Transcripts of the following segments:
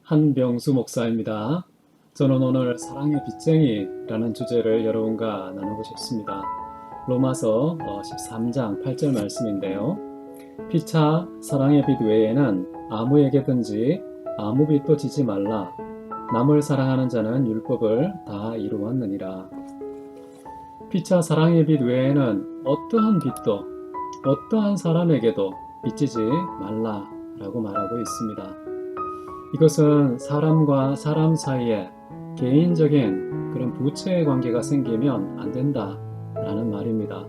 한병수 목사입니다. 저는 오늘 사랑의 빚쟁이라는 주제를 여러분과 나누고 싶습니다. 로마서 13장 8절 말씀인데요. 피차 사랑의 빚 외에는 아무에게든지 아무 빚도 지지 말라. 남을 사랑하는 자는 율법을 다 이루었느니라. 피차 사랑의 빚 외에는 어떠한 빚도 어떠한 사람에게도 빚지지 말라라고 말하고 있습니다. 이것은 사람과 사람 사이에 개인적인 그런 부채의 관계가 생기면 안 된다라는 말입니다.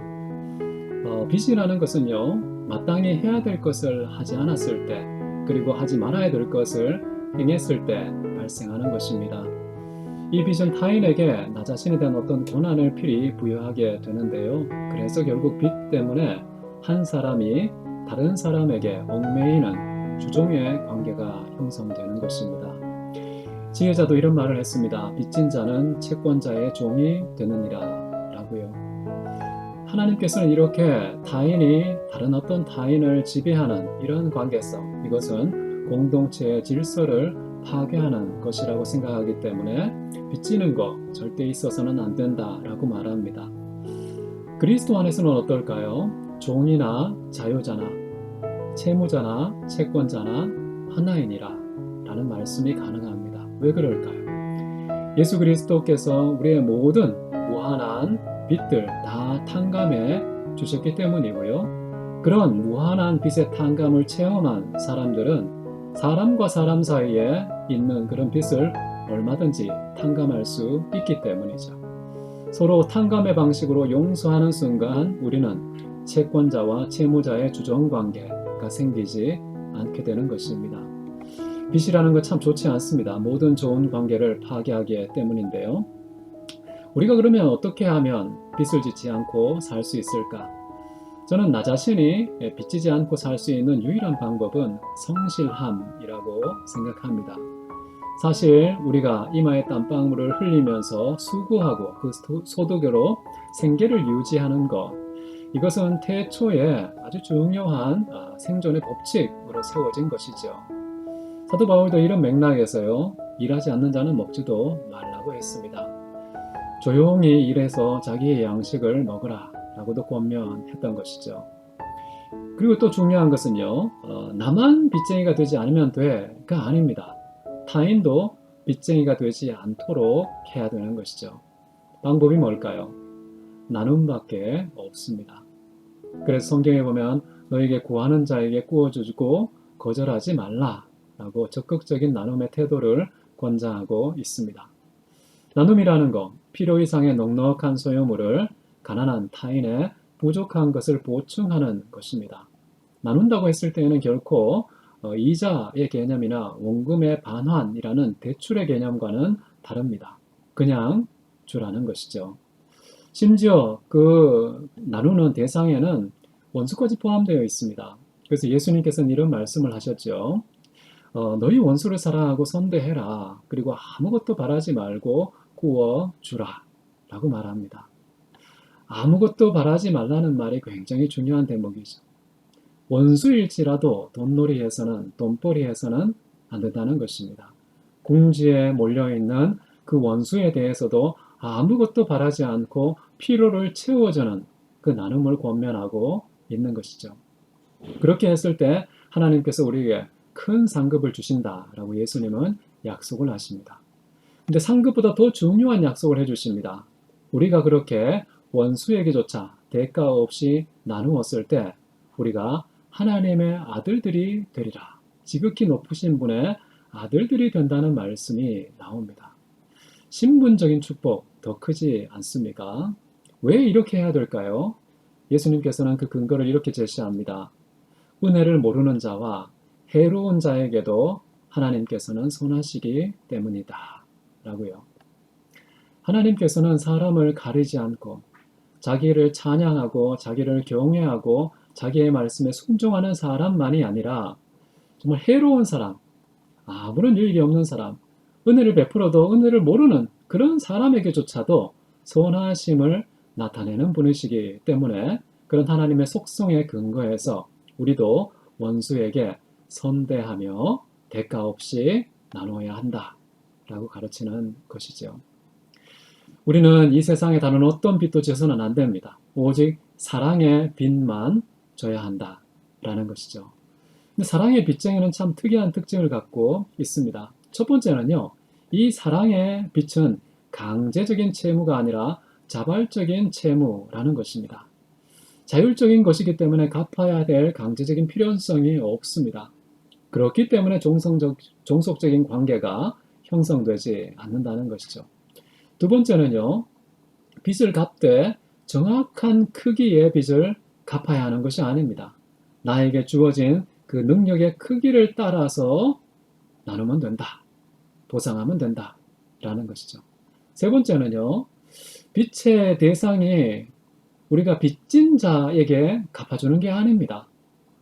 빚이라는 것은요, 마땅히 해야 될 것을 하지 않았을 때, 그리고 하지 말아야 될 것을 행했을 때 발생하는 것입니다. 이 빚은 타인에게 나 자신에 대한 어떤 권한을 필히 부여하게 되는데요. 그래서 결국 빚 때문에 한 사람이 다른 사람에게 얽매이는 주종의 관계가 형성되는 것입니다. 지혜자도 이런 말을 했습니다. 빚진 자는 채권자의 종이 되느니라 라고요. 하나님께서는 이렇게 타인이 다른 어떤 타인을 지배하는 이런 관계성, 이것은 공동체의 질서를 파괴하는 것이라고 생각하기 때문에 빚지는 것 절대 있어서는 안 된다라고 말합니다. 그리스도 안에서는 어떨까요? 종이나 자유자나 채무자나 채권자나 하나이니라 라는 말씀이 가능합니다. 왜 그럴까요? 예수 그리스도께서 우리의 모든 무한한 빚들 다 탕감해 주셨기 때문이고요. 그런 무한한 빚의 탕감을 체험한 사람들은 사람과 사람 사이에 있는 그런 빚을 얼마든지 탕감할 수 있기 때문이죠. 서로 탕감의 방식으로 용서하는 순간 우리는 채권자와 채무자의 주정관계가 생기지 않게 되는 것입니다. 빚이라는 것 참 좋지 않습니다. 모든 좋은 관계를 파괴하기 때문인데요. 우리가 그러면 어떻게 하면 빚을 짓지 않고 살 수 있을까? 저는 나 자신이 빚지지 않고 살 수 있는 유일한 방법은 성실함이라고 생각합니다. 사실 우리가 이마에 땀방울을 흘리면서 수고하고 그 소득으로 생계를 유지하는 것, 이것은 태초에 아주 중요한 생존의 법칙으로 세워진 것이죠. 사도 바울도 이런 맥락에서요, 일하지 않는 자는 먹지도 말라고 했습니다. 조용히 일해서 자기의 양식을 먹으라 라고도 권면했던 것이죠. 그리고 또 중요한 것은요, 나만 빚쟁이가 되지 않으면 돼가 아닙니다. 타인도 빚쟁이가 되지 않도록 해야 되는 것이죠. 방법이 뭘까요? 나눔밖에 없습니다. 그래서 성경에 보면 너에게 구하는 자에게 구워주고 거절하지 말라라고 적극적인 나눔의 태도를 권장하고 있습니다. 나눔이라는 것, 필요 이상의 넉넉한 소유물을 가난한 타인의 부족한 것을 보충하는 것입니다. 나눈다고 했을 때에는 결코 이자의 개념이나 원금의 반환이라는 대출의 개념과는 다릅니다. 그냥 주라는 것이죠. 심지어 그 나누는 대상에는 원수까지 포함되어 있습니다. 그래서 예수님께서는 이런 말씀을 하셨죠. 너희 원수를 사랑하고 선대해라. 그리고 아무것도 바라지 말고 구워주라. 라고 말합니다. 아무것도 바라지 말라는 말이 굉장히 중요한 대목이죠. 원수일지라도 돈놀이해서는, 돈벌이해서는 안 된다는 것입니다. 궁지에 몰려있는 그 원수에 대해서도 아무것도 바라지 않고 필요를 채워주는 그 나눔을 권면하고 있는 것이죠. 그렇게 했을 때 하나님께서 우리에게 큰 상급을 주신다라고 예수님은 약속을 하십니다. 근데 상급보다 더 중요한 약속을 해주십니다. 우리가 그렇게 원수에게조차 대가 없이 나누었을 때 우리가 하나님의 아들들이 되리라. 지극히 높으신 분의 아들들이 된다는 말씀이 나옵니다. 신분적인 축복 더 크지 않습니까? 왜 이렇게 해야 될까요? 예수님께서는 그 근거를 이렇게 제시합니다. 은혜를 모르는 자와 해로운 자에게도 하나님께서는 선하시기 때문이다. 라고요. 하나님께서는 사람을 가리지 않고 자기를 찬양하고 자기를 경외하고 자기의 말씀에 순종하는 사람만이 아니라 정말 해로운 사람, 아무런 유익이 없는 사람, 은혜를 베풀어도 은혜를 모르는 그런 사람에게조차도 선하심을 나타내는 분이시기 때문에 그런 하나님의 속성에 근거해서 우리도 원수에게 선대하며 대가 없이 나눠야 한다라고 가르치는 것이죠. 우리는 이 세상에 다른 어떤 빛도 줘서는 안 됩니다. 오직 사랑의 빛만 줘야 한다라는 것이죠. 근데 사랑의 빚쟁이는 참 특이한 특징을 갖고 있습니다. 첫 번째는요, 이 사랑의 빛은 강제적인 채무가 아니라 자발적인 채무라는 것입니다. 자율적인 것이기 때문에 갚아야 될 강제적인 필요성이 없습니다. 그렇기 때문에 종속적인 관계가 형성되지 않는다는 것이죠. 두 번째는요, 빚을 갚되 정확한 크기의 빚을 갚아야 하는 것이 아닙니다. 나에게 주어진 그 능력의 크기를 따라서 나누면 된다. 보상하면 된다. 라는 것이죠. 세 번째는요, 빚의 대상이 우리가 빚진 자에게 갚아주는 게 아닙니다.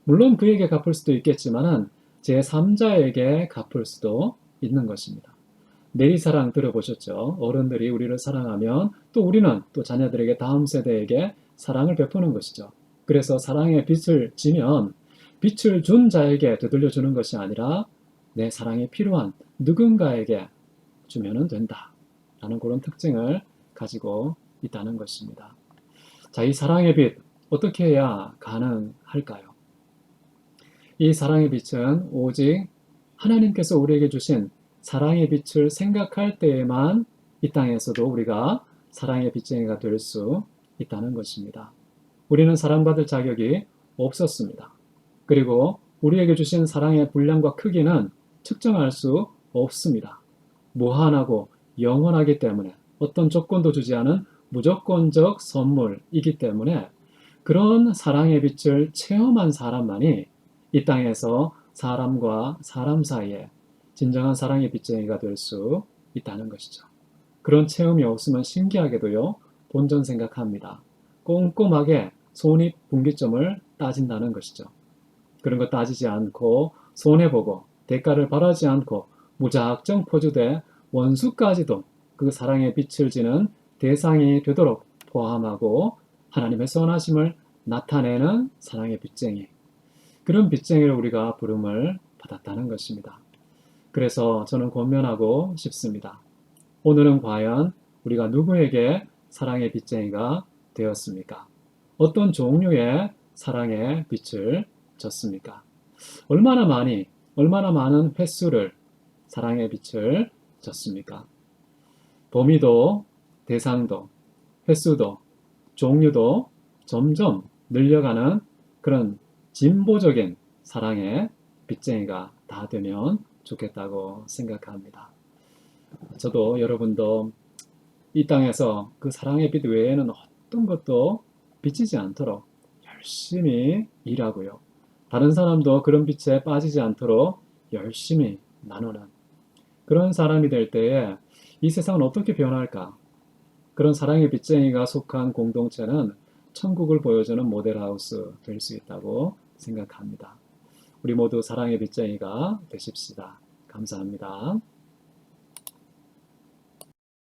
물론 그에게 갚을 수도 있겠지만 제3자에게 갚을 수도 있는 것입니다. 내리사랑 들어보셨죠? 어른들이 우리를 사랑하면 또 우리는 또 자녀들에게 다음 세대에게 사랑을 베푸는 것이죠. 그래서 사랑의 빚을 지면 빚을 준 자에게 되돌려주는 것이 아니라 내 사랑이 필요한 누군가에게 주면 된다. 라는 그런 특징을 가지고 있다는 것입니다. 자, 이 사랑의 빚 어떻게 해야 가능할까요? 이 사랑의 빛은 오직 하나님께서 우리에게 주신 사랑의 빛을 생각할 때에만 이 땅에서도 우리가 사랑의 빚쟁이가 될 수 있다는 것입니다. 우리는 사랑받을 자격이 없었습니다. 그리고 우리에게 주신 사랑의 분량과 크기는 측정할 수 없습니다. 무한하고 영원하기 때문에 어떤 조건도 주지 않은 무조건적 선물이기 때문에 그런 사랑의 빛을 체험한 사람만이 이 땅에서 사람과 사람 사이에 진정한 사랑의 빚쟁이가 될 수 있다는 것이죠. 그런 체험이 없으면 신기하게도요, 본전 생각합니다. 꼼꼼하게 손익분기점을 따진다는 것이죠. 그런 거 따지지 않고 손해보고 대가를 바라지 않고 무작정 포주돼 원수까지도 그 사랑의 빛을 지는 대상이 되도록 포함하고 하나님의 선하심을 나타내는 사랑의 빚쟁이, 그런 빚쟁이를 우리가 부름을 받았다는 것입니다. 그래서 저는 권면하고 싶습니다. 오늘은 과연 우리가 누구에게 사랑의 빚쟁이가 되었습니까? 어떤 종류의 사랑의 빚을 졌습니까? 얼마나 많은 횟수를 사랑의 빚을 졌습니까? 범위도, 대상도, 횟수도, 종류도 점점 늘려가는 그런 진보적인 사랑의 빚쟁이가 다 되면 좋겠다고 생각합니다. 저도 여러분도 이 땅에서 그 사랑의 빚 외에는 어떤 것도 빚지지 않도록 열심히 일하고요. 다른 사람도 그런 빚에 빠지지 않도록 열심히 나누는 그런 사람이 될 때에 이 세상은 어떻게 변할까? 그런 사랑의 빚쟁이가 속한 공동체는 천국을 보여주는 모델하우스 될 수 있다고 생각합니다. 우리 모두 사랑의 빚쟁이가 되십시다. 감사합니다.